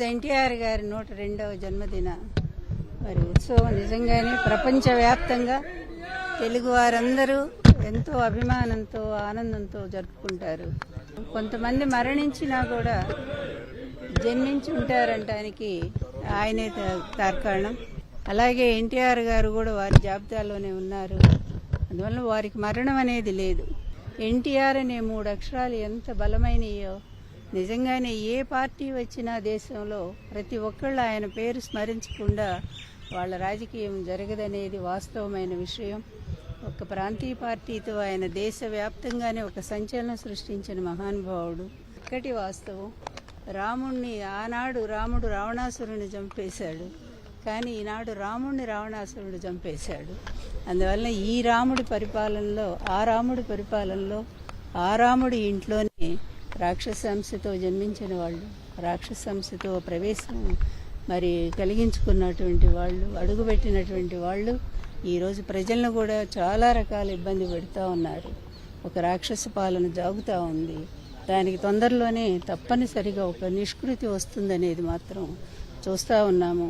ఎన్టీఆర్ గారి 102వ జన్మదిన మరి ఉత్సవం నిజంగానే ప్రపంచవ్యాప్తంగా తెలుగు వారందరూ ఎంతో అభిమానంతో ఆనందంతో జరుపుకుంటారు. కొంతమంది మరణించినా కూడా జన్మించి ఉంటారంటానికి ఆయనే తార్కాణం. అలాగే ఎన్టీఆర్ గారు కూడా వారి జాబితాలోనే ఉన్నారు. అందువల్ల వారికి మరణం అనేది లేదు. ఎన్టీఆర్ అనే 3 అక్షరాలు ఎంత బలమైనయో నిజంగానే ఏ పార్టీ వచ్చినా దేశంలో ప్రతి ఒక్కళ్ళు ఆయన పేరు స్మరించకుండా వాళ్ళ రాజకీయం జరగదనేది వాస్తవమైన విషయం. ఒక ప్రాంతీయ పార్టీతో ఆయన దేశవ్యాప్తంగానే ఒక సంచలనం సృష్టించిన మహానుభావుడు. ఇక్కటి వాస్తవం, రాముణ్ణి ఆనాడు రాముడు రావణాసురుని చంపేశాడు, కానీ ఈనాడు రాముణ్ణి రావణాసురుడు చంపేశాడు. అందువల్ల ఈ రాముడి పరిపాలనలో ఆ రాముడి ఇంట్లోనే రాక్షసాంశతో జన్మించిన వాళ్ళు, రాక్షసాంశతో ప్రవేశం మరి కలిగించుకున్నటువంటి వాళ్ళు, అడుగుపెట్టినటువంటి వాళ్ళు ఈరోజు ప్రజలను కూడా చాలా రకాల ఇబ్బంది పెడుతూ ఉన్నారు. ఒక రాక్షస పాలన జాగుతూ ఉంది. దానికి తొందరలోనే తప్పనిసరిగా ఒక నిష్కృతి వస్తుందనేది మాత్రం చూస్తూ ఉన్నాము.